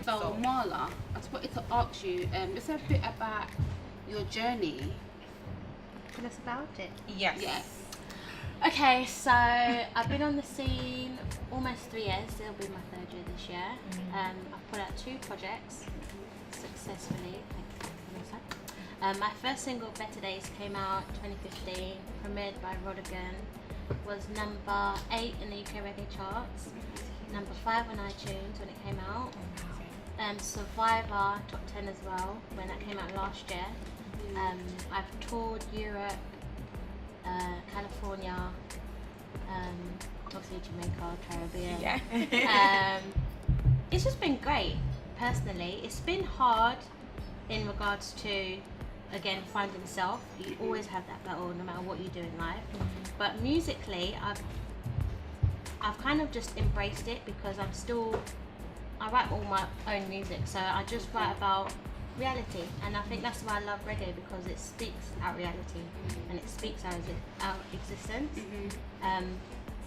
So Marla, I just wanted to ask you just a bit about your journey. Tell us about it. Yes. Yeah. Okay, so I've been on the scene almost 3 years. It'll be my 3rd year this year. I've put out 2 projects successfully. My first single, Better Days, came out 2015, premiered by Rodigan, was number 8 in the UK reggae charts, number 5 on iTunes when it came out. Survivor, top 10 as well, when that came out last year. I've toured Europe, California, obviously Jamaica, Caribbean. Yeah. It's just been great, personally. It's been hard in regards to, again, finding self. You always have that battle no matter what you do in life. But musically, I've kind of just embraced it because I write all my own music, so I just write about reality, and I think that's why I love reggae, because it speaks our reality and it speaks our existence. And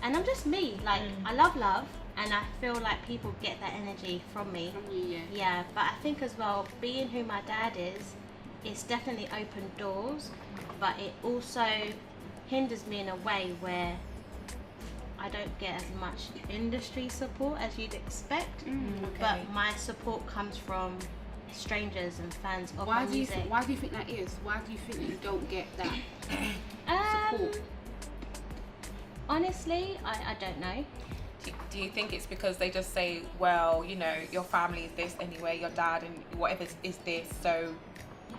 I'm just me, like I love love, and I feel like people get that energy from me. Yeah, but I think as well, being who my dad is, it's definitely opened doors, but it also hinders me in a way where I don't get as much industry support as you'd expect. But my support comes from strangers and fans of my music. Why do you think that is? Why do you think that you don't get that support? Honestly, I don't know. Do you think it's because they just say, well, you know, your family is this anyway, your dad and whatever is this, so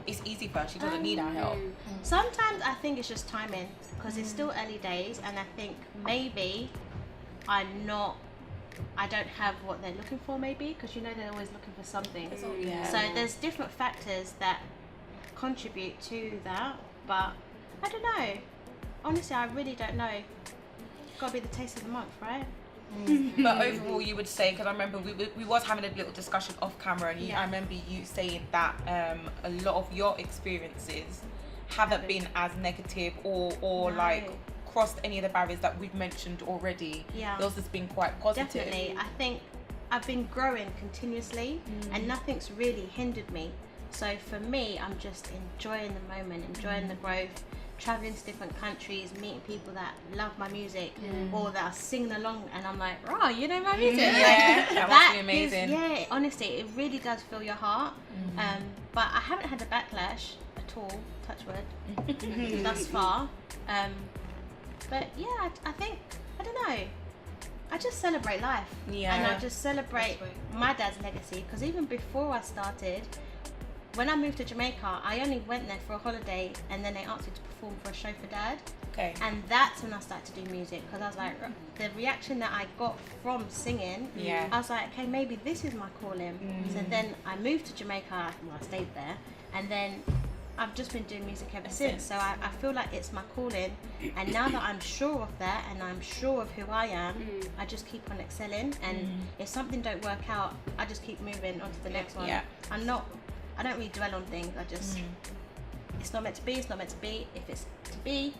it's easy for her, she doesn't need our help? Sometimes I think it's just timing, because it's still early days, and I think maybe I don't have what they're looking for, maybe, because you know they're always looking for something. So there's different factors that contribute to that, but I don't know. Honestly, I really don't know. Gotta be the taste of the month, right? But overall, you would say, because I remember we was having a little discussion off camera, and I remember you saying that a lot of your experiences haven't been as negative or like crossed any of the barriers that we've mentioned already. Yours has been quite positive. Definitely. I think I've been growing continuously, and nothing's really hindered me. So for me, I'm just enjoying the moment, enjoying the growth, traveling to different countries, meeting people that love my music or that are singing along, and I'm like, "Wow, you know my music!" That must be amazing. Honestly, it really does fill your heart. But I haven't had a backlash at all, touch wood, thus far. But yeah, I think, I don't know, I just celebrate life. And I just celebrate my dad's legacy, because even before I started, when I moved to Jamaica, I only went there for a holiday, and then they asked me to perform for a show for dad. And that's when I started to do music, because I was like, the reaction that I got from singing, I was like, okay, maybe this is my calling. So then I moved to Jamaica, well, I stayed there, and then I've just been doing music ever since. So I feel like it's my calling, and now that I'm sure of that and I'm sure of who I am, I just keep on excelling, and if something don't work out, I just keep moving on to the next one. I don't really dwell on things. I just it's not meant to be, it's not meant to be. If it's to be,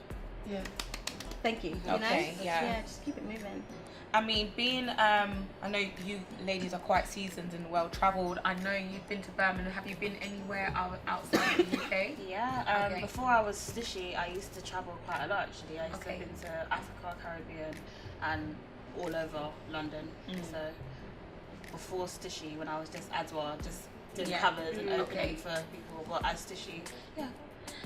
thank you. You know? Just keep it moving. I mean, being, I know you ladies are quite seasoned and well travelled. I know you've been to Birmingham. Have you been anywhere outside the UK? Before I was Stushie, I used to travel quite a lot actually. I used to have been to Africa, Caribbean, and all over London. So before Stushie, when I was just Adwa, just did covers and opening for people, but as Stushie,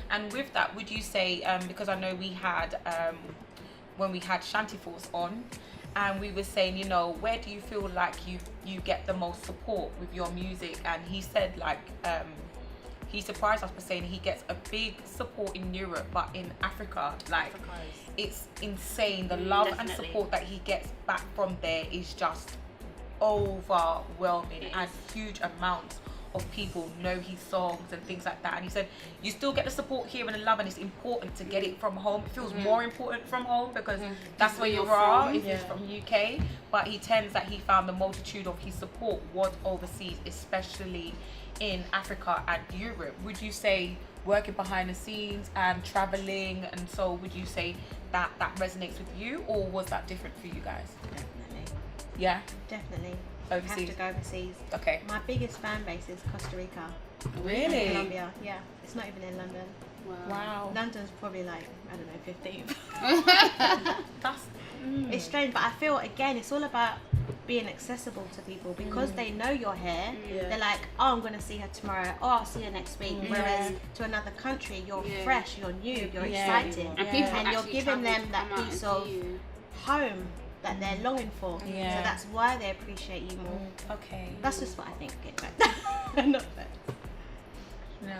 And with that, would you say, because I know we had, when we had Shanty Force on, and we were saying, you know, where do you feel like you get the most support with your music? And he said, like, he surprised us by saying he gets a big support in Europe, but in Africa, like, it's insane. The love and support that he gets back from there is just overwhelming, and huge amounts of people know his songs and things like that. And he said you still get the support here and the love, and it's important to get it from home. It feels more important from home because that's where you are if it's from UK. But he tends that he found the multitude of his support was overseas, especially in Africa and Europe. Would you say working behind the scenes and traveling, and so would you say that resonates with you, or was that different for you guys? Definitely. Yeah, Definitely. overseas? Have to go overseas. Okay. My biggest fan base is Costa Rica. Really? Colombia. Yeah. It's not even in London. Wow. London's probably like, I don't know, 15th. That's. It's strange, but I feel again it's all about being accessible to people because they know you're here. They're like, oh, I'm gonna see her tomorrow. Oh, I'll see her next week. Whereas to another country, you're fresh, you're new, you're excited, and you're giving them that piece of home that they're longing for. So that's why they appreciate you more. Okay. That's just what I think. Get back. Not fair. No.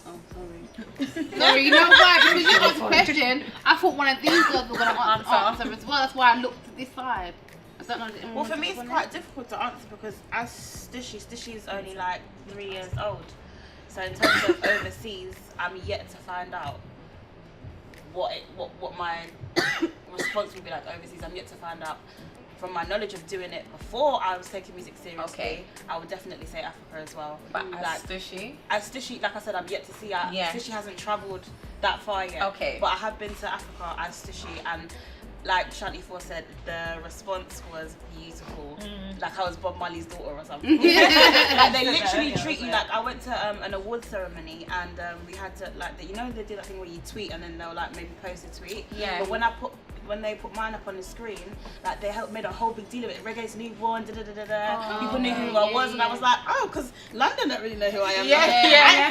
Oh, sorry. Sorry, you know why? Because you asked a question, I thought one of these girls were going to answer as well. That's why I looked to this side. I don't know. Well, for me, it's quite difficult to answer because as Stushie is only like 3 years old. So in terms of overseas, I'm yet to find out what my response would be like overseas. I'm yet to find out. From my knowledge of doing it before I was taking music seriously, I would definitely say Africa as well. But as Stushie, like I said, I'm yet to see her. Stushie hasn't travelled that far yet. Okay. But I have been to Africa as Stushie, and like Shanti 4 said, the response was beautiful. Like I was Bob Marley's daughter or something. Like they literally treat you like, I went to an award ceremony and we had to like, you know they do that thing where you tweet and then they'll like maybe post a tweet. Yeah. But when they put mine up on the screen, like they made a whole big deal of it. Reggae's newborn, people knew who I was, and I was like, oh, because London don't really know who I am.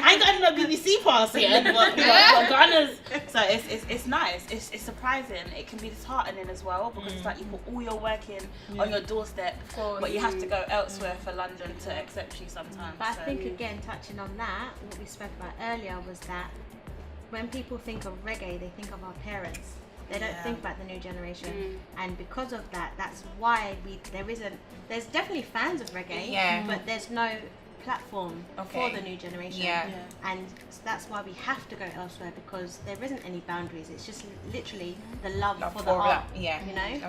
I ain't got no BBC pass yet, but Ghana's. So it's nice. It's surprising. It can be disheartening as well because it's like you put all your work in on your doorstep, but you have to go elsewhere for London to accept you sometimes. But I think again, touching on that, what we spoke about earlier was that when people think of reggae, they think of our parents. They don't think about the new generation, and because of that, that's why there's definitely fans of reggae, but there's no platform for the new generation, and that's why we have to go elsewhere because there isn't any boundaries. It's just literally the love for the art, you know,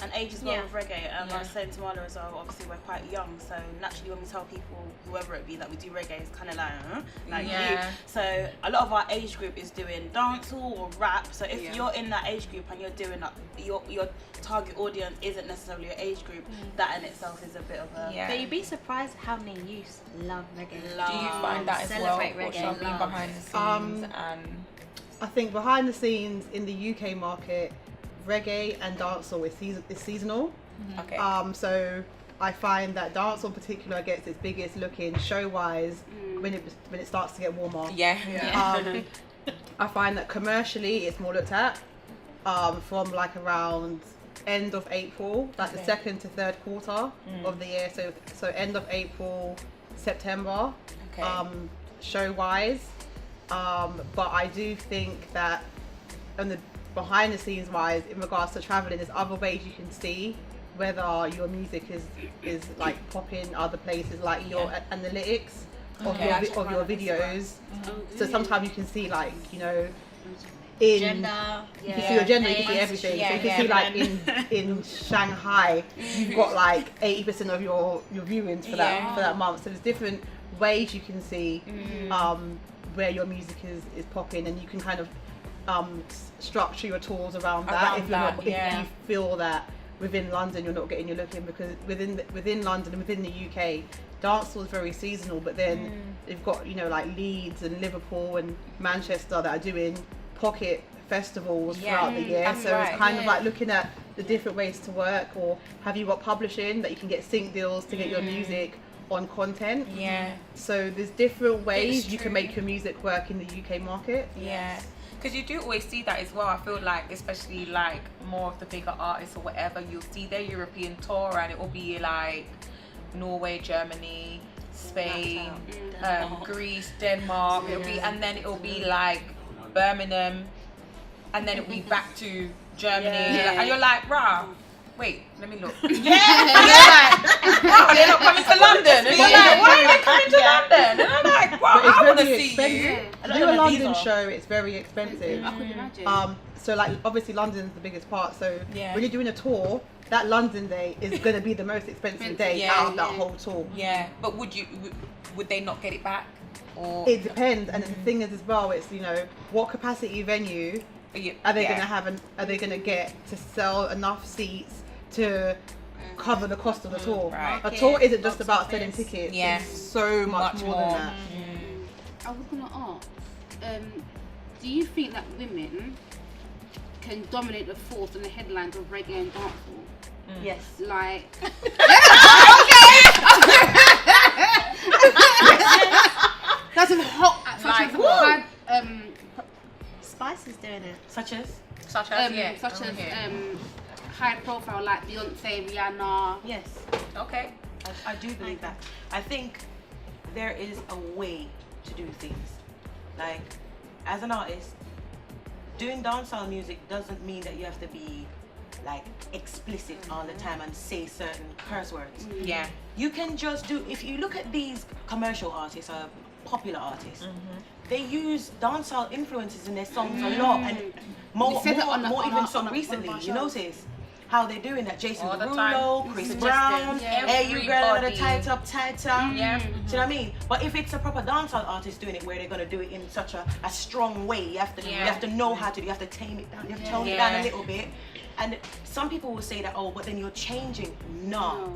and age as well with reggae. I was saying to Marla as well, obviously we're quite young, so naturally when we tell people, whoever it be, that we do reggae, it's kind of like you. So a lot of our age group is doing dancehall or rap. So if you're in that age group and you're doing that, your target audience isn't necessarily your age group. That in itself is a bit of a. But you'd be surprised how many youths love reggae. Do you find that as celebrate well? reggae? Being behind the scenes and. I think behind the scenes in the UK market, reggae and dancehall is seasonal. Okay. So I find that dancehall in particular gets its biggest looking show wise when it starts to get warmer. I find that commercially it's more looked at from like around end of April, like the second to third quarter of the year. So end of April, September, show wise. But I do think that on the behind the scenes wise, in regards to traveling, there's other ways you can see whether your music is like popping other places, like your analytics of your videos. So sometimes you can see like, you know, in gender, you can see your gender, you can see everything. So you can see like in Shanghai, you've got like 80% of your viewings for that month. So there's different ways you can see where your music is popping, and you can kind of structure your tours around that if you feel that within London you're not getting your look in, because within London and within the UK dancehall is very seasonal, but then you've got, you know, like Leeds and Liverpool and Manchester that are doing pocket festivals throughout the year. So it's kind of like looking at the different ways to work, or have you got publishing that you can get sync deals to get your music on content. So there's different ways you can make your music work in the UK market. Because you do always see that as well. I feel like, especially like more of the bigger artists or whatever, you'll see their European tour and it will be like Norway, Germany, Spain, Greece, Denmark. It'll be, and then it'll be like Birmingham, and then it'll be back to Germany. And you're like, rah, wait, let me look. And you're like, wow, they're not coming to London. And you're like, why are they coming to London? And I'm like, wow, I want to see you. To do a London show, it's very expensive. I could imagine. So like obviously London's the biggest part. So when you're doing a tour, that London day is going to be the most expensive day out of that whole tour. But would they not get it back? Or it depends, and the thing is as well, it's, you know, what capacity venue are they going to have, and are they going to get to sell enough seats to cover the cost of the tour. Right. A tour isn't just Box about office. selling tickets. Yeah. It's so much more than that. I was gonna ask, do you think that women can dominate the force and the headlines of reggae and dancehall? Yes. Like, that's a hot. Like, Such as Spice is doing it. Such as high profile like Beyonce, Rihanna. Yes. okay. I do believe that. I think there is a way to do things. Like, as an artist, doing dancehall music doesn't mean that you have to be like explicit all the time and say certain curse words. Yeah. You can just do, if you look at these commercial artists or popular artists, they use dancehall influences in their songs a lot, and more said that on even a- so on a- recently. on my You show. notice how they're doing that. Jason All the Derulo, time. Chris Suggesting. Brown, hey you girl, the Everybody. tight up. Yeah. Do you know what I mean? But if it's a proper dancehall artist doing it, where they're gonna do it in such a strong way, you have to know how to do. You have to tame it down. You have to tone it down a little bit. And some people will say that, oh, but then you're changing. No.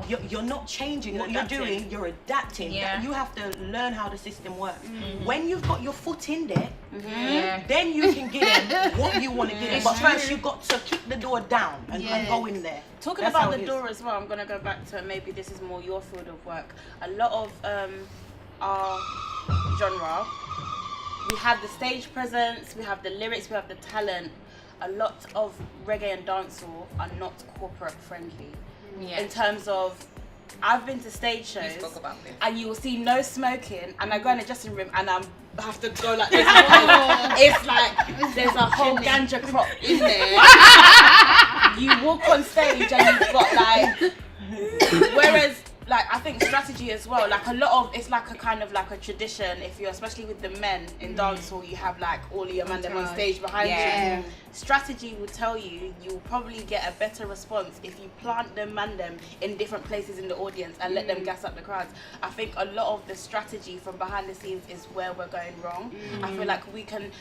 You're not changing. What you're doing, you're adapting. Yeah. You have to learn how the system works. When you've got your foot in there, Yeah. then you can give them what you want to give them. But first, you've got to kick the door down and go in there. Talking That's how about it the is. door as well, I'm gonna go back to maybe this is more your field of work. A lot of our genre, we have the stage presence, we have the lyrics, we have the talent. A lot of reggae and dancehall are not corporate friendly. Yeah. In terms of, I've been to stage shows We spoke about this. and you will see no smoking, and I go in the dressing room and I have to go like this. It's like there's a whole ganja crop in there. You walk on stage and you've got like, whereas like I think strategy as well, like a lot of, it's like a kind of like a tradition. If you're, especially with the men in dancehall, you have like all your man them on stage behind you. Strategy will tell you will probably get a better response if you plant them man them in different places in the audience and let them gas up the crowds. I think a lot of the strategy from behind the scenes is where we're going wrong. I feel like we can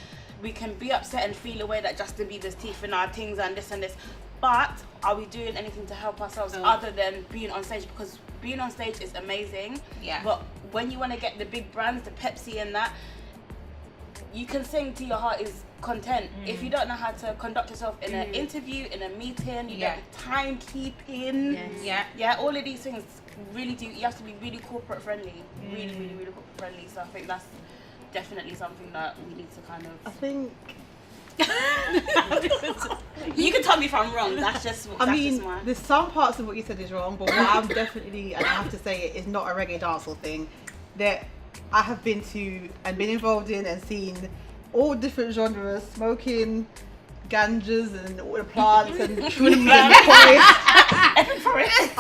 be upset and feel away that Justin Bieber's teeth in our things and this, but are we doing anything to help ourselves other than being on stage? Because being on stage is amazing, but when you want to get the big brands, the Pepsi and that, you can sing till your heart is content. If you don't know how to conduct yourself in an interview, in a meeting, you get timekeeping, all of these things really do, you have to be really corporate friendly, really corporate friendly. So I think that's definitely something that we need to kind of, I think. you can tell me if I'm wrong, that's just my... there's some parts of what you said is wrong, but what I'm definitely, and I have to say it, is not a reggae dancehall thing, that I have been to and been involved in and seen all different genres, smoking, ganjas and all the plants and trees and forest.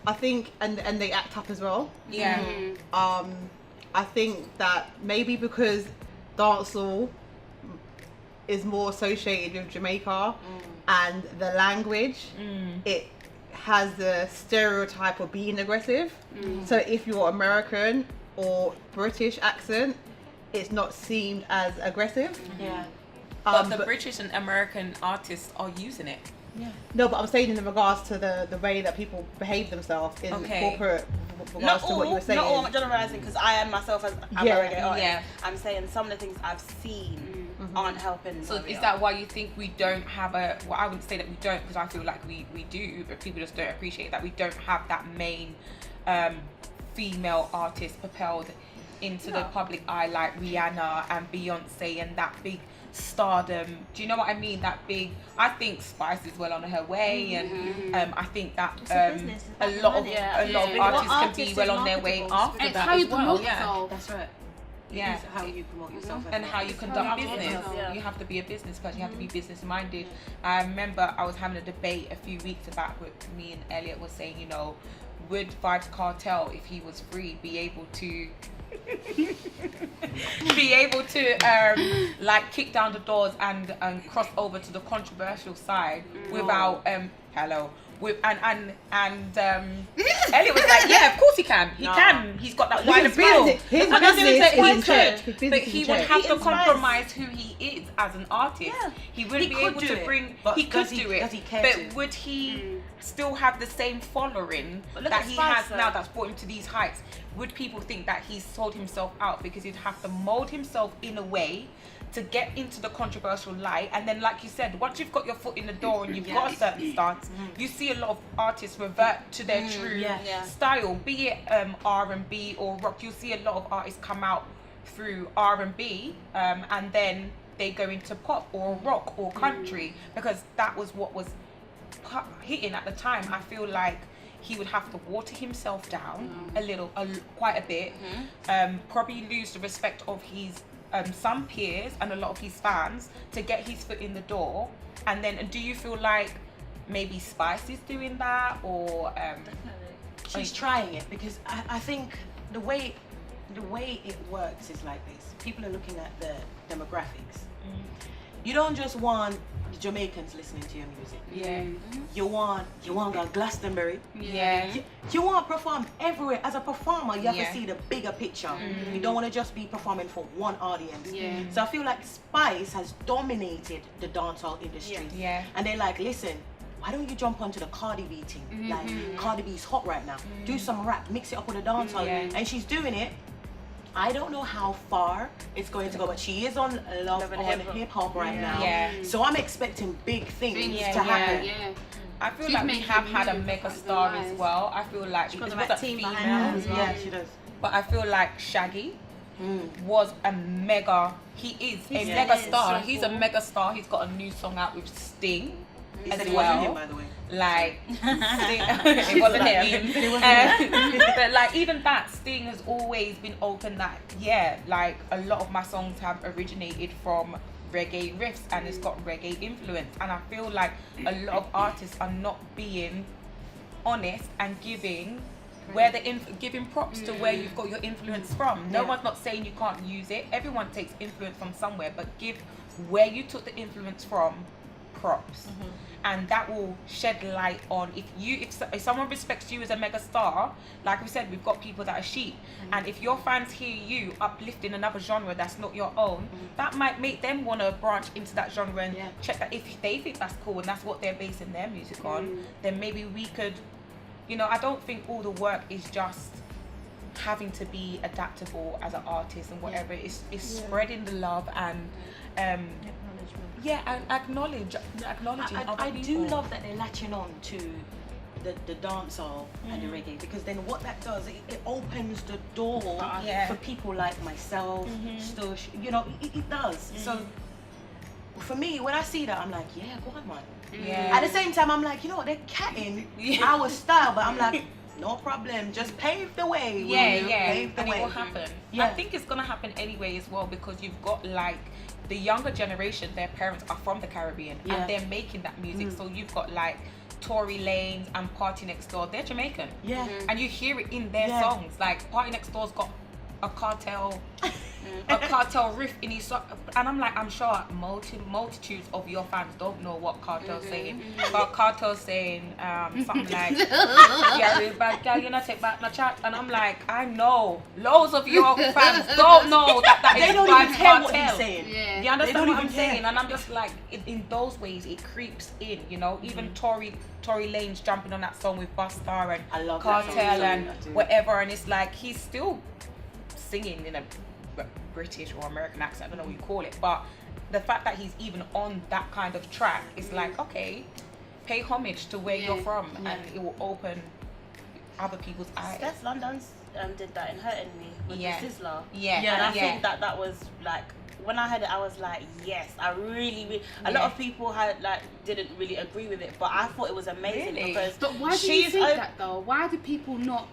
I think, and they act up as well. I think that maybe because dancehall is more associated with Jamaica and the language, it has the stereotype of being aggressive. So if you're American or British accent, it's not seen as aggressive. But the British and American artists are using it. No, but I'm saying in regards to the way that people behave themselves in corporate regards to what you were saying. Not all, I'm generalizing because I am myself as a reggae artist. I'm saying some of the things I've seen aren't helping. So is that why you think we don't have a, well, I wouldn't say that we don't, because I feel like we do, but people just don't appreciate that we don't have that main female artist propelled into the public eye like Rihanna and Beyonce and that big stardom. Do you know what I mean? That big, I think Spice is well on her way, and I think that a lot of artists can be well on their way after It's that how you as well. promote yourself. That's right. Yeah. It's how you promote yourself And how you conduct business. Yeah. You have to be a business person. You have to be business minded. I remember I was having a debate a few weeks back with me and Elliot was saying, you know, would Vybz Cartel, if he was free, be able to like kick down the doors and cross over to the controversial side without with and Elliot was like, yeah, of course he can. He can. He's got that wide appeal. His And that's business what is he in said. check. His But business he is would in check. have to He inspires. compromise who he is as an artist. Yeah. He wouldn't He be could able do to it, bring. but He could does he- do it. does he care but to? would he still have the same following But look that at he Spice, has though. now? That's brought him to these heights. Would people think that he's sold himself out because he'd have to mold himself in a way to get into the controversial light? And then, like you said, once you've got your foot in the door and you've got a certain stance, you see a lot of artists revert to their true Yeah. style, be it R&B or rock. You'll see a lot of artists come out through R&B and then they go into pop or rock or country because that was what was hitting at the time. I feel like he would have to water himself down quite a bit, probably lose the respect of his some peers and a lot of his fans to get his foot in the door. And then, do you feel like maybe Spice is doing that, or She's trying it because I think the way it works is like this. People are looking at the demographics. You don't just want the Jamaicans listening to your music. yeah, You want Glastonbury. yeah, You want to perform everywhere. As a performer, you have Yeah. to see the bigger picture. You don't want to just be performing for one audience. Yeah. So I feel like Spice has dominated the dancehall industry. Yeah. And they're like, listen, why don't you jump onto the Cardi B thing? Like, Cardi B's hot right now. Do some rap, mix it up with a dancehall. Yeah. And she's doing it. I don't know how far it's going to go, but she is on Love on Hip Hop right now. Yeah. So I'm expecting big things Yeah, to happen. Yeah. I feel She's like we making have had a moves mega like star the as lies. well. I feel like got the it right was a team behind female, her as well. Yeah, she does. but I feel like Shaggy was a mega. He is a still mega is. star. So He's a mega star. He's got a new song out with Sting He as said it wasn't him, well. by the way. Like Sting, it wasn't him. But like even that, Sting has always been open that like a lot of my songs have originated from reggae riffs and it's got reggae influence. And I feel like a lot of artists are not being honest and giving giving props to where you've got your influence from. No one's not saying you can't use it. Everyone takes influence from somewhere, but give where you took the influence from props. And that will shed light on if someone respects you as a mega star. Like we said, we've got people that are sheep, and if your fans hear you uplifting another genre that's not your own, that might make them want to branch into that genre and check that. If they think that's cool and that's what they're basing their music on, then maybe we could, I don't think all the work is just having to be adaptable as an artist and whatever. It's spreading the love and and acknowledging other I people. do love that they're latching on to the dancehall and the reggae, because then what that does, it opens the door for people like myself, Stush, it does. So for me, when I see that, I'm like, yeah, go on, man. Yeah. At the same time, I'm like, they're catting our style, but I'm like, no problem, just pave the way. Pave the and way. it will happen. Yeah. I think it's gonna happen anyway as well, because you've got like the younger generation, their parents are from the Caribbean and they're making that music. So you've got like Tory Lanez and Party Next Door, they're Jamaican. Yeah. And you hear it in their songs. Like Party Next Door's got a cartel riff in his song, and I'm like, I'm sure multitudes of your fans don't know what Cartel's saying. But Cartel's saying something like, yeah, really bad girl, you know, take back my chat. And I'm like, I know loads of your fans don't know that They is don't bad even care what Cartel. he's saying. Yeah. You understand They don't what I'm even care. saying? And I'm just like, in those ways, it creeps in, Even Tory Lanez jumping on that song with Busta and I love that Cartel song. and I do. whatever, and it's like he's still singing in a British or American accent, I don't know what you call it, but the fact that he's even on that kind of track is like, okay, pay homage to where you're from, and it will open other people's eyes. Steph London's did that in Her Enemy with the Sizzler. Yeah. And I think that was like, when I heard it, I was like, yes, I really a lot of people didn't really agree with it, but I thought it was amazing because But why do you think that though? Why do people not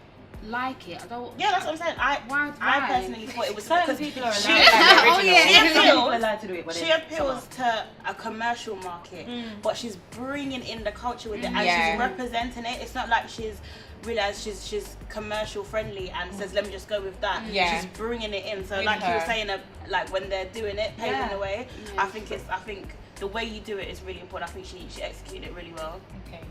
like it? I don't. Yeah, that's what I'm saying. I Why? personally thought it was Certain because people are she, allowed. Oh yeah. People are allowed to do it, but she appeals to a commercial market, but she's bringing in the culture with it, and she's representing it. It's not like she's realized she's commercial friendly and says, let me just go with that. Yeah. She's bringing it in. So With like you her. were saying, like when they're doing it, paving the way. I think the way you do it is really important. I think she executed it really well. Okay.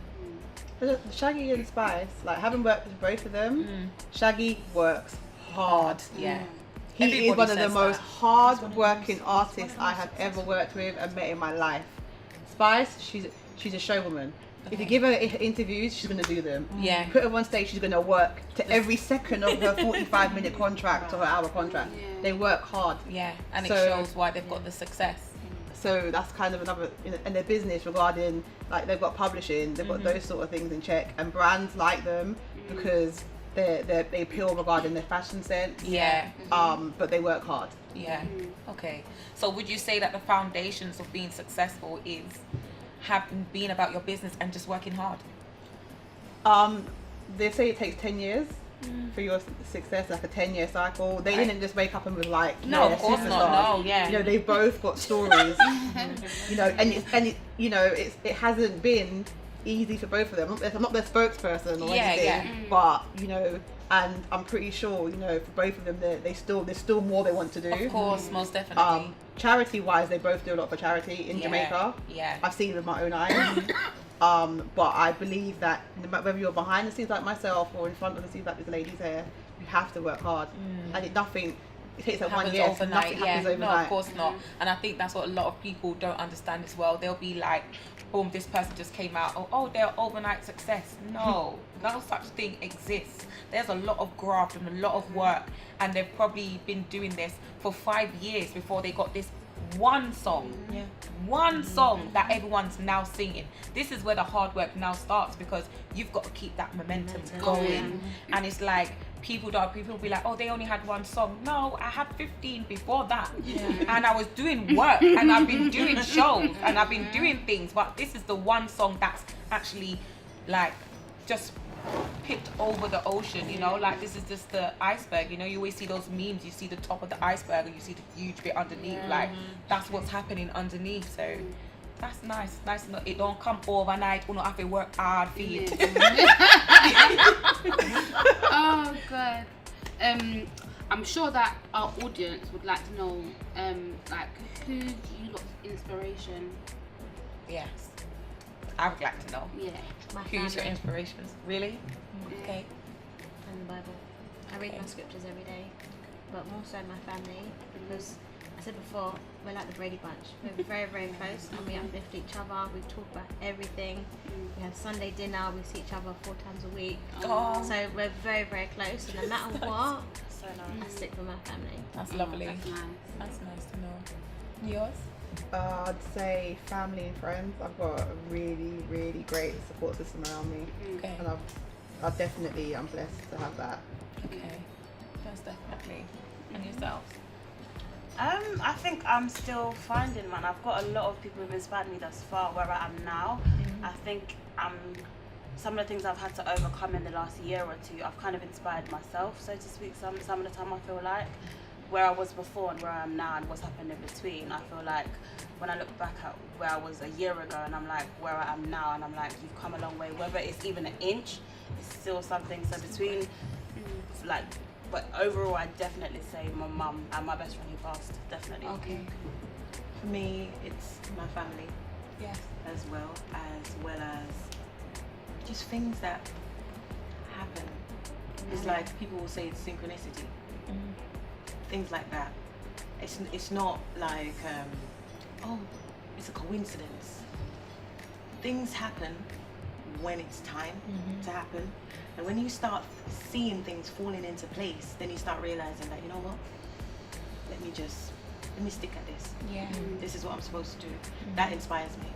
Shaggy and Spice, like having worked with both of them, Shaggy works hard. Yeah. He Everybody is one of the says most that. hard-working artists I have ever worked with and met in my life. Spice, she's a showwoman. If you give her interviews, she's gonna do them. Yeah. Put her on stage, she's gonna work to every second of her 45-minute contract or her hour contract. Yeah. They work hard. Yeah, and it So- shows why they've got the success. So that's kind of another, and their business regarding, like they've got publishing, they've got those sort of things in check, and brands like them because they appeal regarding their fashion sense. Yeah. But they work hard. Yeah. Okay. So would you say that the foundations of being successful is being about your business and just working hard? They say it takes 10 years for your success, like a 10-year cycle. They didn't just wake up and was like, No, yeah, of course superstars. not. No, yeah. You know, they both got stories. You know, it hasn't been easy for both of them. I'm not their spokesperson or anything, but you know, and I'm pretty sure, you know, for both of them, there's still more they want to do. Of course, most definitely. Charity-wise, they both do a lot for charity in Jamaica. Yeah. I've seen it with my own eyes. But I believe that no matter whether you're behind the scenes like myself or in front of the scenes like this lady's here, you have to work hard. And it takes like 1 year. Overnight, Nothing happens overnight. No, of course not. And I think that's what a lot of people don't understand as well. They'll be like, boom, this person just came out. Oh, they're overnight success. No, no such thing exists. There's a lot of graft and a lot of work, and they've probably been doing this for 5 years before they got this one song. One song that everyone's now singing. This is where the hard work now starts, because you've got to keep that momentum going. And it's like people will be like, oh, they only had one song. No, I had 15 before that. And I was doing work and I've been doing shows and I've been doing things, but this is the one song that's actually like just picked over the ocean, you know, like this is just the iceberg, you know. You always see those memes, you see the top of the iceberg and you see the huge bit underneath, like that's what's happening underneath. So that's nice to know it don't come overnight, you don't have to work hard for it. Oh god. I'm sure that our audience would like to know, like, who do you lot's inspiration? Yes, I would like to know. Yeah. My Who's your family inspirations? Really? Okay. and the Bible. I read my scriptures every day, but more so my family, because I said before, we're like the Brady Bunch. We're very, very close, and we uplift each other. We talk about everything. We have Sunday dinner. We see each other 4 times a week. Oh, So we're very, very close, and no matter what, So I nice. stick with my family. that's lovely. That's nice. That's nice to know. Yours? I'd say family and friends. I've got a really, really great support system around me, Okay. and I'm blessed to have that. Okay. Most definitely. And yourself? I think I'm still finding, man. I've got a lot of people who've inspired me thus far where I am now. I think some of the things I've had to overcome in the last year or two, I've kind of inspired myself, so to speak, some of the time. I feel like where I was before and where I am now and what's happened in between, I feel like when I look back at where I was a year ago and I'm like where I am now, and I'm like, you've come a long way, whether it's even an inch, it's still something. So between like, but overall I definitely say my mum and my best friend who passed, definitely. Okay. For me, it's my family Yes. as well as just things that happen. It's like people will say it's synchronicity. Things like that. It's not like oh, it's a coincidence. Things happen when it's time to happen, and when you start seeing things falling into place, then you start realizing that, you know what, let me stick at this. Yeah. This is what I'm supposed to do. That inspires me.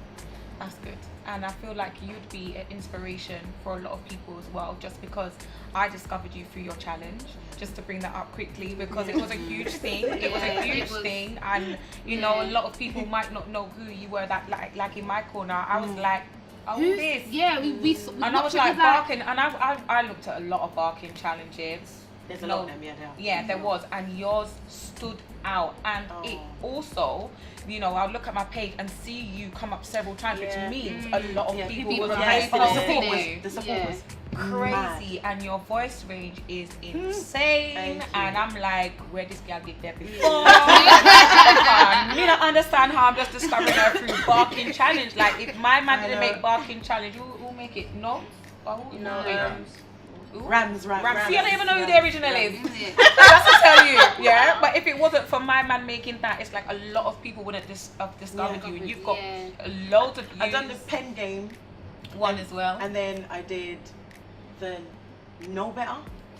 That's good. And I feel like you'd be an inspiration for a lot of people as well, just because I discovered you through your challenge. Just to bring that up quickly, because it was a huge thing. It was a huge thing, and you know, a lot of people might not know who you were. That like in my corner, I was like, oh, Who's this. Yeah, we And I was like barking, and I looked at a lot of barking challenges. There's a lot of them, yeah, there are. Yeah, there was, and yours stood out, and it also, you know, I'll look at my page and see you come up several times, which means a lot of people people were were very supporting supportive. The support was Crazy, and your voice range is insane. Thank And you. I'm like, where this girl get there before? I don't understand how I'm just discovering her through barking challenge. Like, if my man didn't make barking challenge, who make it? No. Oh, No, Rams. See, I don't even know who the original is. Isn't it? Just to tell you, yeah. But if it wasn't for my man making that, it's like a lot of people wouldn't have discovered you. You've got loads of views. I've done the pen game one as well. and then I did the Know Better.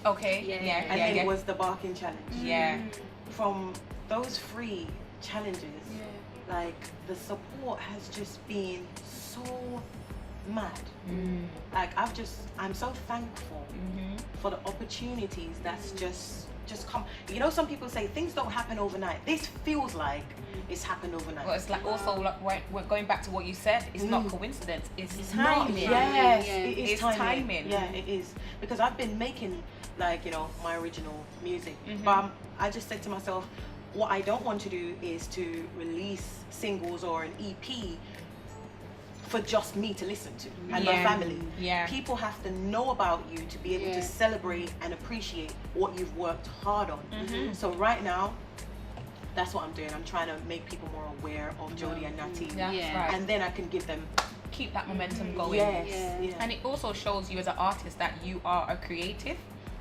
Okay. Yeah. Yeah. And Yeah. then Yeah. it was the barking challenge. Yeah. From those 3 challenges, like the support has just been so mad. Like I'm so thankful for the opportunities that's just come. You know, some people say things don't happen overnight. This feels like it's happened overnight. Well, it's like also like we're going back to what you said. It's not coincidence. It's timing. Yes, Yeah. it is It's timing. timing. Yeah, it is. Because I've been making, like, you know, my original music. But I just said to myself, what I don't want to do is to release singles or an EP for just me to listen to and my family. Yeah. People have to know about you to be able to celebrate and appreciate what you've worked hard on. So right now, that's what I'm doing. I'm trying to make people more aware of Jodian Natty. That's Yeah. right. And then I can give them Keep that momentum going. yes. Yeah. Yeah. And it also shows you as an artist that you are a creative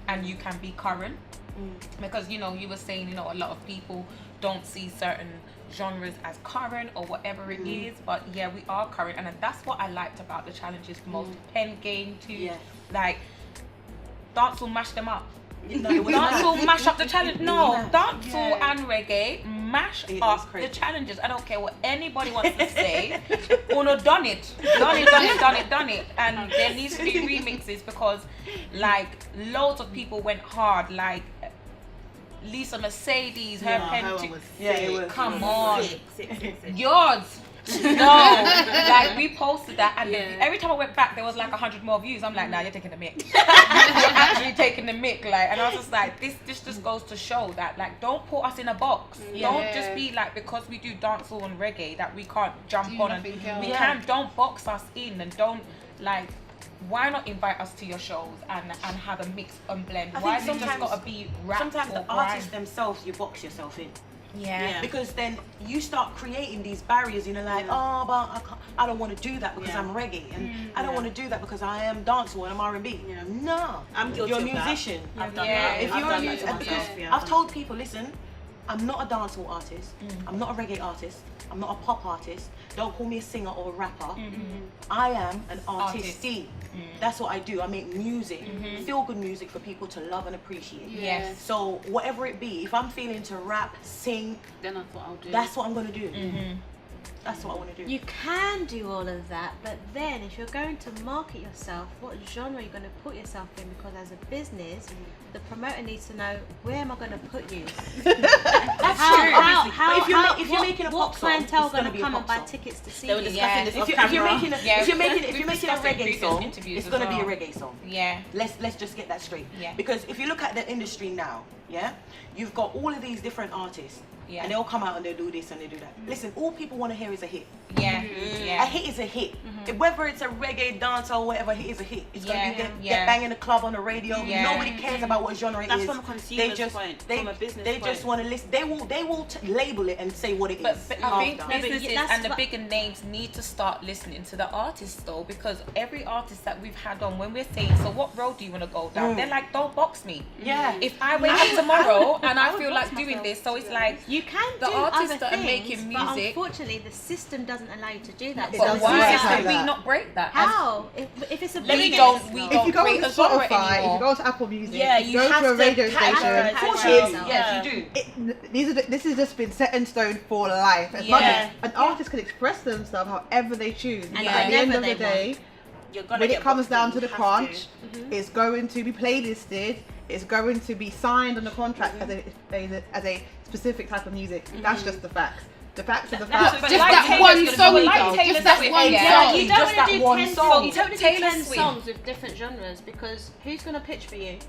and you can be current. Because, you know, you were saying, you know, a lot of people don't see certain genres as current or whatever it is, but yeah, we are current, and that's what I liked about the challenges the most. Pen game too, like dance will mash them up. Dance will mash up the challenge. No, dancehall and reggae mash up the challenges. I don't care what anybody wants to say. Uno done it, and there needs to be remixes because like loads of people went hard. Like Lisa Mercedes, her pen. it was. Come on, yours. No, like we posted that, and every time I went back, there was like 100 more views. I'm like, nah, you're taking the mic. You're actually taking the mic, like, and I was just like, this just goes to show that, like, don't put us in a box. Don't just be like, because we do dancehall and reggae that we can't jump on and we can. Don't box us in, and don't like. Why not invite us to your shows and have a mix and blend? Why has it just got to be rap? Sometimes or the grime? artists themselves, you box yourself in. Yeah. Because then you start creating these barriers, you know, like, oh, but I don't want to do that because I'm reggae, and I don't want to do that because I am dancehall and I'm R&B. No, I'm guilty you're a of that. musician. I've done Yeah. that. If I've you're a done that to musician, myself. because Yeah, I've told people, listen, I'm not a dancehall artist. I'm not a reggae artist. I'm not a pop artist. Don't call me a singer or a rapper. I am an artiste. That's what I do. I make music, feel good music for people to love and appreciate. Yes. So whatever it be, if I'm feeling to rap, sing, Then that's what I'll do. that's what I'm gonna do. That's what I want to do. You can do all of that, but then if you're going to market yourself, what genre are you going to put yourself in? Because as a business, the promoter needs to know, where am I going to put you? That's true. But if you're making a what pop song, clientele it's going gonna to be a come and pop buy song. tickets to see They were you? discussing this off If you're camera. making a reggae song, interviews it's as gonna be a well. reggae song. Yeah. Let's just get that straight. Yeah. Because if you look at the industry now, yeah, you've got all of these different artists. Yeah. And they'll come out and they'll do this and they do that. Listen, all people want to hear is a hit. Yeah. A Yeah. hit is a hit. Whether it's a reggae, dance or whatever, a hit is a hit. It's Yeah, gonna be yeah. get bang in the club on the radio. Yeah. Nobody cares about what genre it That's is. from a consumer's point, from a business They point. just want to listen. They will label it and say what it is. But I think after. businesses that's and the what- bigger names need to start listening to the artists though, because every artist that we've had on, when we're saying, so what road do you want to go down? They're like, don't box me. Yeah. If I wake up tomorrow and I would feel box like doing myself, this, so it's like, You can The do artists other that are things, making but music- unfortunately the system doesn't allow you to do that. It but doesn't why work like can we that. not break that? How? If it's a We business, don't If you go create to a genre Spotify, if anymore. you go to Apple Music, Yeah, if you you go have to a to radio categorize station, Of course Yeah. you do. Yeah. Yes, you do. this has just been set in stone for life. As much as an artist can express themselves however they choose. And But at the end of the whenever they day, You're gonna when get it comes boxed down in, to the you have crunch, it's going to be playlisted. It's going to be signed on the contract as a specific type of music. That's just the facts. The facts are the That's facts. but Just like that Taylor's one gonna do song, it, like though. Taylor Just that Swift, one yeah. song. you don't just want to that do one 10 song. songs. You don't want to do Taylor 10 Swift. songs with different genres, because who's going to pitch for you?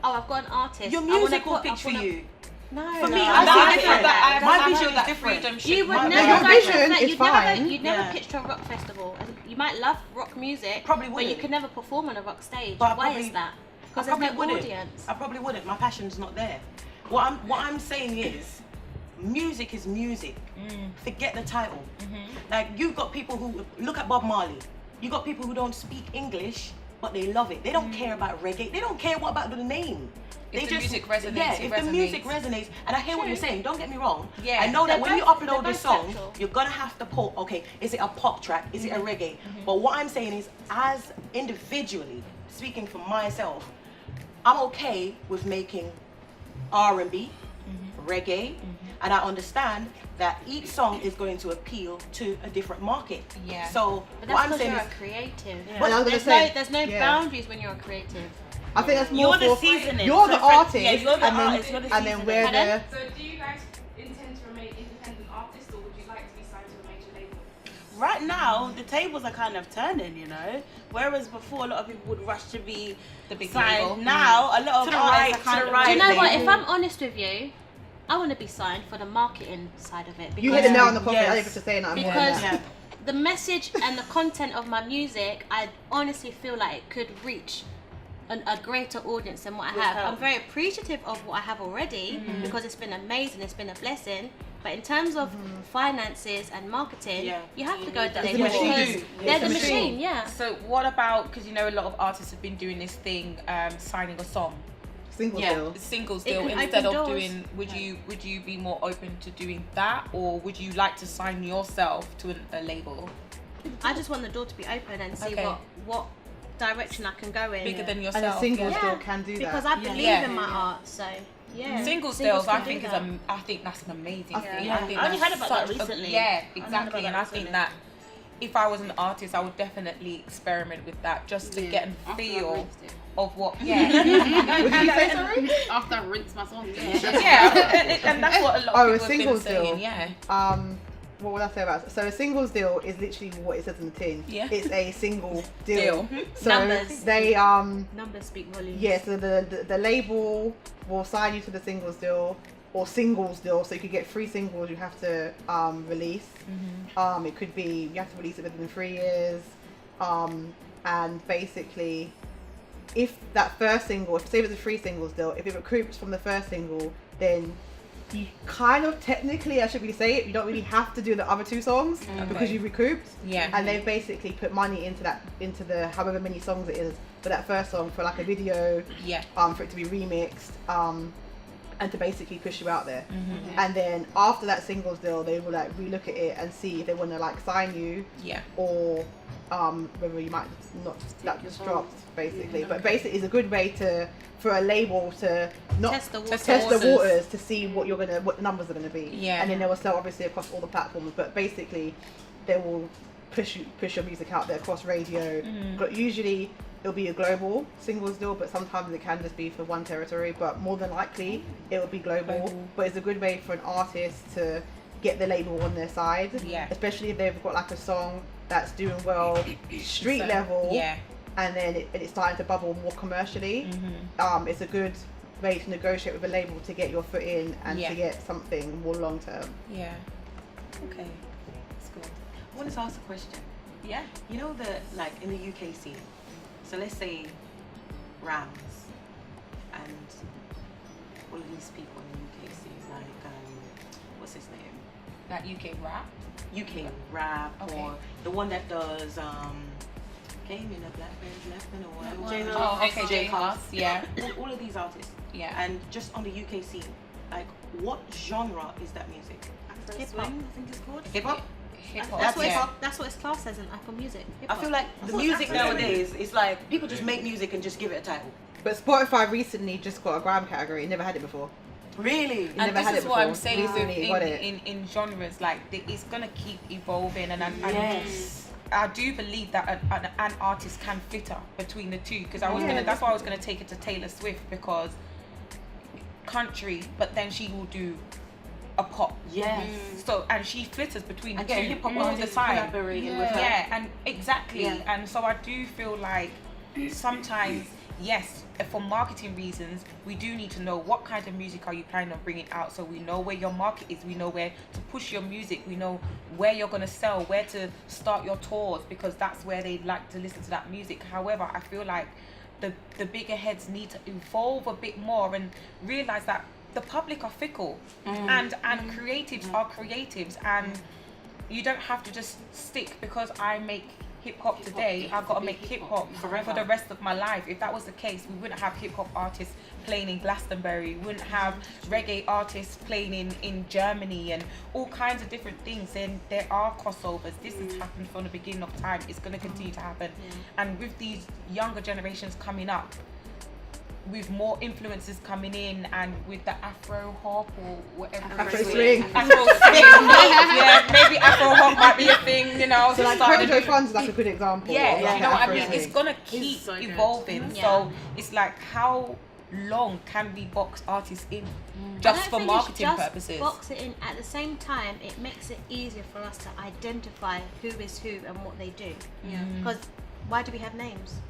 Oh, I've got an artist. Your I wanna music will put- I pitch for wanna- you. No. For me, no, I no, see no, it different. no, I no, My have vision is that different. freedom You shit. would My- never your go vision to a is you'd fine. You'd never Yeah. pitch to a rock festival. And you might love rock music, Probably but you wouldn't. could never perform on a rock stage. But I Why probably- is that? I Because there's probably no wouldn't. audience. I probably wouldn't. My passion's not there. What I'm saying is, music is music. Forget the title. Like, you've got people who look at Bob Marley. You got people who don't speak English but they love it. They don't care about reggae. They don't care what about the name. If the music resonates, yeah, it if the music resonates, and I hear what you're saying, don't get me wrong. Yeah. I know that when you upload they're the song, both sexual. you're gonna have to pull, okay, is it a pop track? Is it a reggae? But what I'm saying is, as individually, speaking for myself, I'm okay with making R&B, reggae, and I understand that each song is going to appeal to a different market. Yeah. So But what that's I'm because saying you're is, a creative. Well, I was gonna say, There's no yeah. boundaries when you're a creative. I think that's more You're the for seasoning. you're the So for- artist, yeah, you're the and then artist, you're the and then seasoning. we're the. So do you guys intend to remain independent artists, or would you like to be signed to a major label? Right now, the tables are kind of turning, you know. Whereas before, a lot of people would rush to be The big signed. label. Now, a lot of To the artists right, are to kind the of right. Do you know what? label. If I'm honest with you, I want to be signed for the marketing side of it. You hit the nail on the coffin. Yes. I didn't have to say that. Because Yeah. the message and the content of my music, I honestly feel like it could reach a greater audience than what I have. I'm very appreciative of what I have already because it's been amazing, it's been a blessing. But in terms of finances and marketing, Yeah. you have to go to the It's the label machine. because It's they're the the machine. machine, yeah. So what about, because you know a lot of artists have been doing this thing, signing a song, Single Yeah. deal. singles It deal, can instead open of doors. doing, would you be more open to doing that, or would you like to sign yourself to a label I just want the door to be open and see Okay. what direction I can go in. bigger than And yourself? a single Yeah. deal can do Because that. I believe Yeah. in my art, so yeah. Singles Singles deals, I can do think that. I think that's an amazing thing. Yeah. I think I only that's heard about that such a- recently. yeah, I heard exactly. about And that I think recently. that if I was an artist, I would definitely experiment with that just to get a feel of what. Yeah. What did you say, sorry? After I rinse my song. Yeah, and that's what a lot Oh, a of people have been singles deal. saying. Yeah. What would I say about it? So a singles deal is literally what it says in the tin. Yeah. It's a single deal. So Numbers. they Numbers speak volumes. yeah, so the label will sign you to the singles deal or singles deal, so you could get 3 singles you have to release. It could be you have to release it within 3 years. And basically if that first single, if say it's a 3 singles deal, if it recoups from the first single, then you kind of technically, I should really say it, you don't really have to do the other 2 songs because you recouped. Yeah. And they've basically put money into the however many songs it is for that first song, for like a video, Yeah. for it to be remixed, and to basically push you out there. And then after that singles deal, they will like relook at it and see if they want to like sign you Yeah. or whether you might not that just dropped basically. But basically, it's a good way for a label to not Test the water. test the waters to see what the numbers are gonna be. Yeah. And then they will sell obviously across all the platforms. But basically, they will push your music out there across radio. Usually it'll be a global singles deal, but sometimes it can just be for one territory. But more than likely, it will be global. But it's a good way for an artist to get the label on their side. Yeah. Especially if they've got like a song that's doing well street So, level. Yeah. And then it's starting to bubble more commercially. It's a good way to negotiate with a label to get your foot in and Yeah. to get something more long term. Yeah. Okay, that's good. I wanted to ask a question. Yeah. You know like in the UK scene, so let's say Rams and all of these people in the UK scene, like what's his name? That UK rap. UK rap Okay. or the one that does Came in a Blackberry's Left and or J whatever. Oh, okay, J Haas. Yeah. All of these artists. Yeah. And just on the UK scene, like what genre is that music? Afro Hip swing, hop. I think it's called. Hip hop? Hip hop. That's what yeah. that's what it's classed as in Apple Music. I Hip-hop. feel like the music nowadays is like people just make music and just give it a title. But Spotify recently just got a Grime category. It never had it before. Really? You And never had this it is what I'm before. saying Recently, got it. in genres, like it's gonna keep evolving, and Yes. I do believe that an artist can flitter between the two, because that's why I was gonna take it to Taylor Swift, because country, but then she will do a pop. Yes. So and she flitters between the Again, two hip hop all the artists time. collaborating with her. Yeah, and exactly. Yeah. And so I do feel like sometimes, yes, for marketing reasons, we do need to know what kind of music are you planning on bringing out, so we know where your market is, we know where to push your music, we know where you're going to sell, where to start your tours, because that's where they like to listen to that music. However, I feel like the bigger heads need to evolve a bit more and realize that the public are fickle, and creatives are creatives, and you don't have to just stick because I make hip hop today, I've got to make hip hop for the rest of my life. If that was the case, we wouldn't have hip hop artists playing in Glastonbury, we wouldn't have reggae artists playing in Germany and all kinds of different things. And there are crossovers. This has happened from the beginning of time. It's going to continue to happen. And with these younger generations coming up, with more influences coming in, and with the Afro hop or whatever. Afro swing. Afro swing. Yeah, maybe Afro hop might be a thing, you know. So like Kojo Funds is like a good example. Yeah, of like you know what I Afro mean? swing. It's gonna keep so good. evolving. So it's like, how long can we box artists in just for marketing purposes? Box it in. At the same time, it makes it easier for us to identify who is who and what they do. Because why do we have names?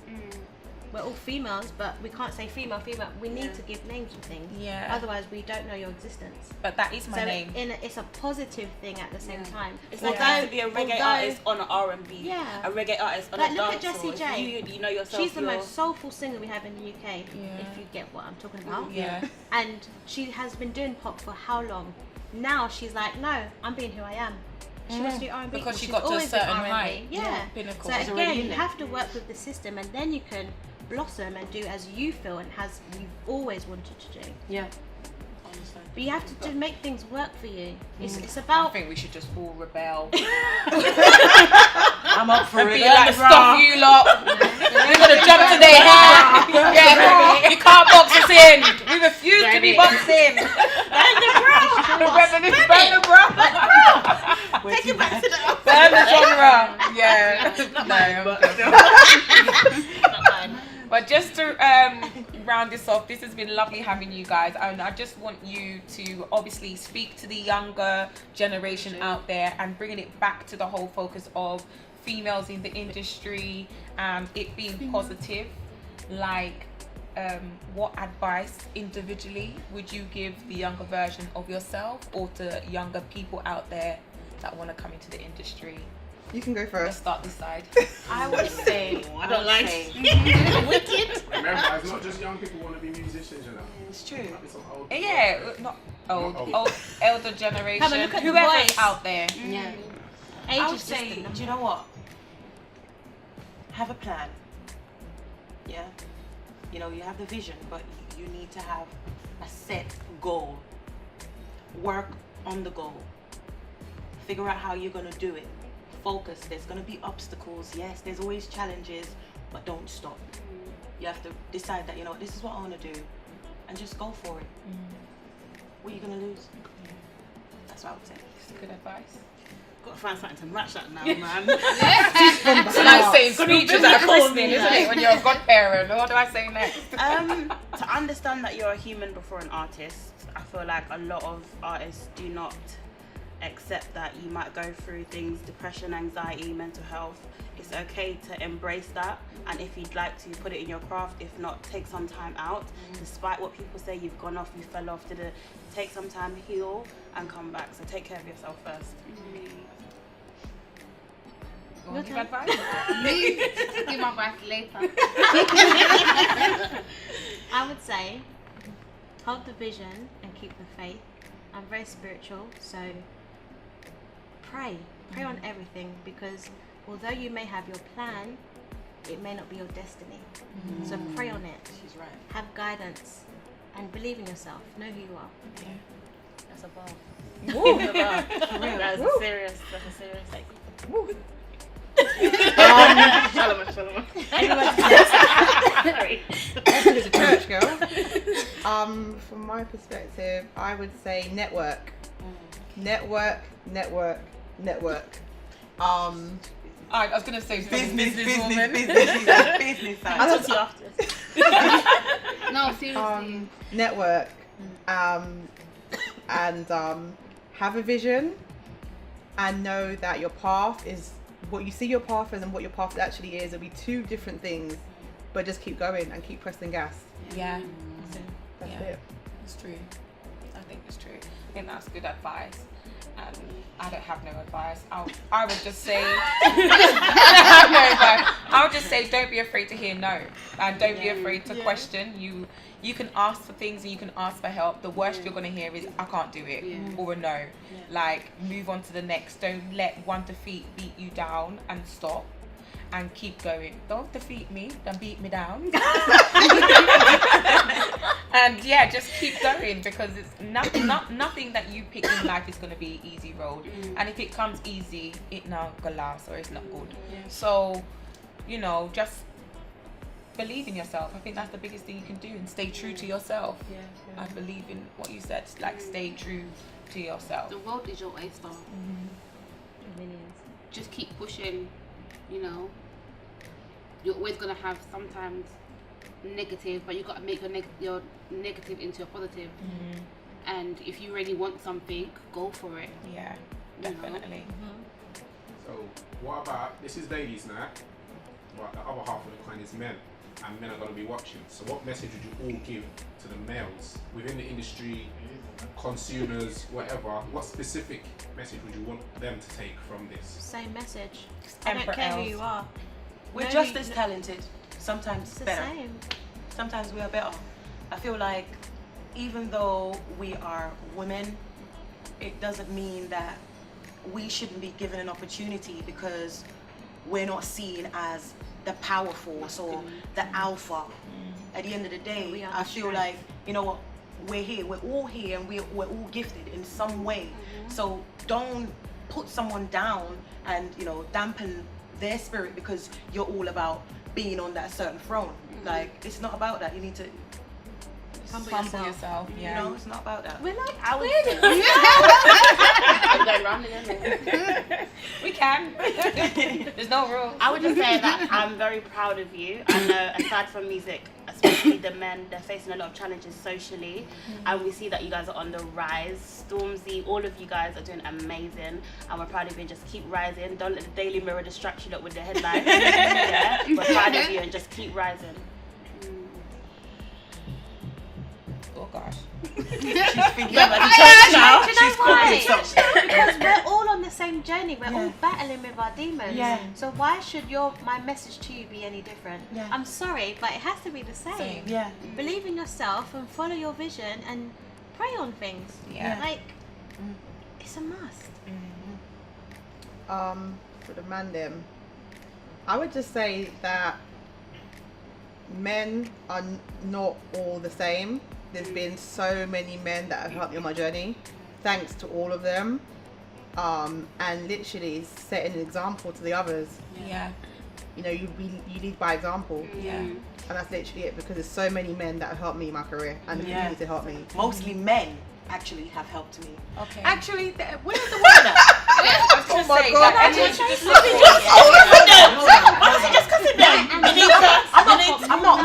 We're all females, but we can't say female. We need to give names to things. Yeah. Otherwise, we don't know your existence. But that is my name. It's a positive thing at the same time. It's like you have to be a reggae artist on an R&B. Yeah. A reggae artist on Like, a look dance at Jessie floor. J. You know yourself. She's the most soulful singer we have in the UK, if you get what I'm talking about. Yeah. And she has been doing pop for how long? Now she's like, no, I'm being who I am. She wants to do R&B Because she she's got to a always been certain R&B. height. Yeah. Pinnacle. So It's again, you have to work with the system, and then you can blossom and do as you feel and as you've always wanted to do. Yeah. But you have to make things work for you. It's I about think we should just all rebel. I'm up for And it. be like, stop you lot. We're gonna jump to their hair. Yeah, you can't box us in. We refuse to be boxed in. Burn the bra. Take it back to Burn the genre. Yeah. But just to round this off, this has been lovely having you guys, and I just want you to obviously speak to the younger generation out there and bringing it back to the whole focus of females in the industry and it being positive. Like, what advice individually would you give the younger version of yourself, or to younger people out there that want to come into the industry? You can go Let's first. start this side. I would say. I don't like Wicked. Remember, it's not just young people want to be musicians, you know. It's true. Might be some old Yeah, not old, Not old. old, elder generation, Come on, look at the whoever's voice. out there. age I would is just say, a number. do you know what? Have a plan. Yeah. You know, you have the vision, but you need to have a set goal. Work on the goal. Figure out how you're going to do it. Focus. There's going to be obstacles. Yes, there's always challenges, but don't stop. You have to decide that, you know, this is what I want to do, and just go for it. What are you going to lose? That's what I would say. It's good advice. Got to find something to match that now, man. It's like saying speeches at a christening, isn't it? When you're a godparent, what do I say next? To understand that you're a human before an artist, I feel like a lot of artists do not accept that you might go through things, depression, anxiety, mental health. It's okay to embrace that, and if you'd like to, put it in your craft. If not, take some time out. Despite what people say, you've gone off, you fell off, take some time, heal, and come back. So take care of yourself first. You want to give advice? Me? Give my advice later. I would say hold the vision and keep the faith. I'm very spiritual, so pray on everything, because although you may have your plan, it may not be your destiny. So pray on it. She's right. Have guidance and believe in yourself. Know who you are. That's a bar. Woo. That's a serious like. Sorry. As a church girl, from my perspective, I would say network. Network. I was going to say Business. I don't- After. No, seriously. network, and have a vision, and know that your path is what you see your path as, and what your path actually is. It'll be two different things, but just keep going and keep pressing gas. Yeah, That's Yeah. it. it's true. I think it's true. I think that's good advice. And I don't have no advice. I would just say, I would just say, don't be afraid to hear no, and don't be afraid to question. You can ask for things and you can ask for help. The worst you're gonna hear is I can't do it, or a no. Like, move on to the next. Don't let one defeat beat you down and stop. and keep going. Don't defeat me, don't beat me down. And yeah, just keep going, because it's nothing that you pick in life is going to be easy road. And if it comes easy, it not gonna last, or it's not good. So, you know, just believe in yourself. I think that's the biggest thing you can do, and stay true to yourself. I believe in what you said, like stay true to yourself. The world is your oyster. Just keep pushing, you know. You're always going to have sometimes negative, but you've got to make your negative into a positive. And if you really want something, go for it. Yeah, definitely. So what about, this is ladies now, but the other half of the coin is men, and men are going to be watching. So what message would you all give to the males within the industry, consumers, whatever? What specific message would you want them to take from this? Same message. I don't care who you are. We're just as talented, sometimes It's the better. same. Sometimes we are better. I feel like even though we are women, it doesn't mean that we shouldn't be given an opportunity because we're not seen as the power force or the alpha. At the end of the day, I feel like, you know what, we're all here and we're all gifted in some way. So don't put someone down and, you know, dampen their spirit because you're all about being on that certain throne. Like, it's not about that. You need to Humble yourself. you know, it's not about that. We're like I'm going round again. We can. There's no rule. I would just say that I'm very proud of you. I know, aside from music, especially the men, they're facing a lot of challenges socially, and we see that you guys are on the rise. Stormzy, all of you guys are doing amazing, and we're proud of you. Just keep rising. Don't let the Daily Mirror distract you lot with the headlines. Yeah, we're proud of you, and just keep rising. Oh gosh. Thinking about the church now. Do you know She's why? cooking something. Because we're all on the same journey. We're all battling with our demons. Yeah. So why should my message to you be any different? Yeah. I'm sorry, but it has to be the same. Yeah. Believe in yourself and follow your vision and pray on things. Yeah. Like, it's a must. For the man them, I would just say that men are not all the same. There's been so many men that have helped me on my journey. Thanks to all of them. And literally setting an example to the others. Yeah. You know, you lead by example. Yeah. And that's literally it, because there's so many men that have helped me in my career and continue to help me. Mostly men actually have helped me. Okay. Actually, where's the winner? Oh my God. I'm not.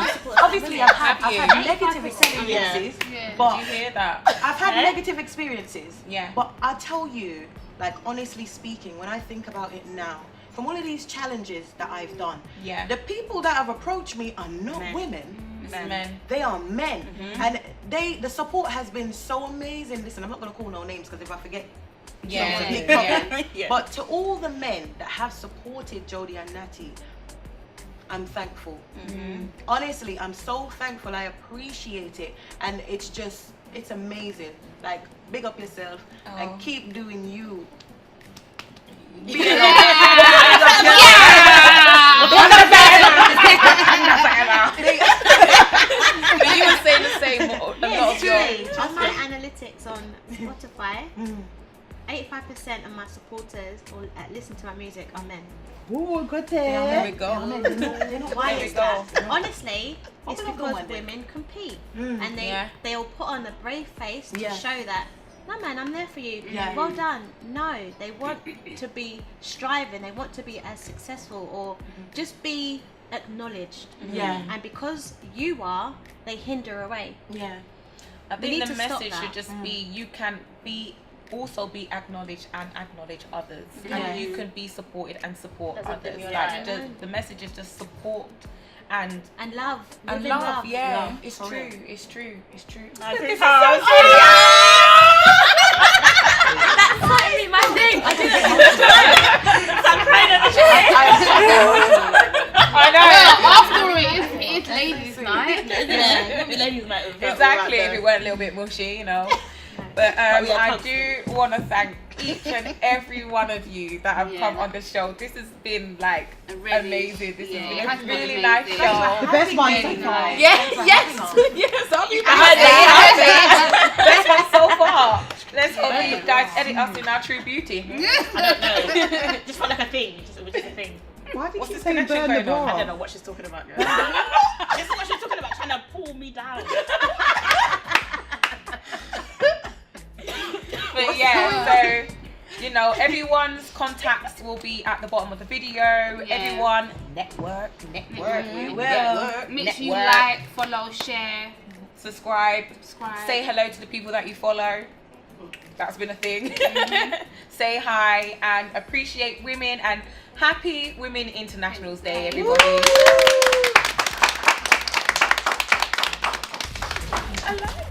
Obviously, I've had negative experiences. Did But you hear that? I've had negative experiences. Yeah. But I tell you, like, honestly speaking, when I think about it now, from all of these challenges that I've done, the people that have approached me are not women. Men. They are men, and the support has been so amazing. Listen, I'm not gonna call no names because if I forget, Yeah. it's a big problem. But to all the men that have supported Jodian Natty, I'm thankful. Honestly, I'm so thankful. I appreciate it, and it's amazing. Like, big up yourself and keep doing you. But you would say the same. On my analytics on Spotify, 85% of my supporters or listen to my music are men. Ooh, good There we there. go. Why There we is go. that? Honestly, it's Open up the because one then. women compete and Yeah. they'll put on a brave face to show that, no man, I'm there for you. Yeah. Well done. No, they want to be striving. They want to be as successful or just be acknowledged. Yeah. And because you are, they hinder away. Yeah. I We think need the to stop message that. should just be you can also be acknowledged and acknowledge others, Yeah. and you can be supported and support That's what others. you're Like like. the message is just support and love. and Live in love. Yeah, Love, it's for true. real. It's true. It's true. That's totally my thing. I did I know. After all, it's ladies' night. Ladies night. Exactly. If it went a little bit mushy, you know. But I do want to thank each and every one of you that have come on the show. This has been like amazing. This has been a really nice show. The best one so far. Yes. Some people best one so far. Let's hope you guys edit us in our true beauty. I don't know. Just felt like a thing. It was just a thing. Why did What's you this say connection burn the going on? I bar? don't know what she's talking about. This is what she's talking about, trying to pull me down. But yeah, so you know, everyone's contacts will be at the bottom of the video. Everyone, network. Make sure you Network. like, follow, share, subscribe. subscribe. Say hello to the people that you follow. That's been a thing. Say hi and appreciate women, and happy Women Internationals Day, everybody. I love it.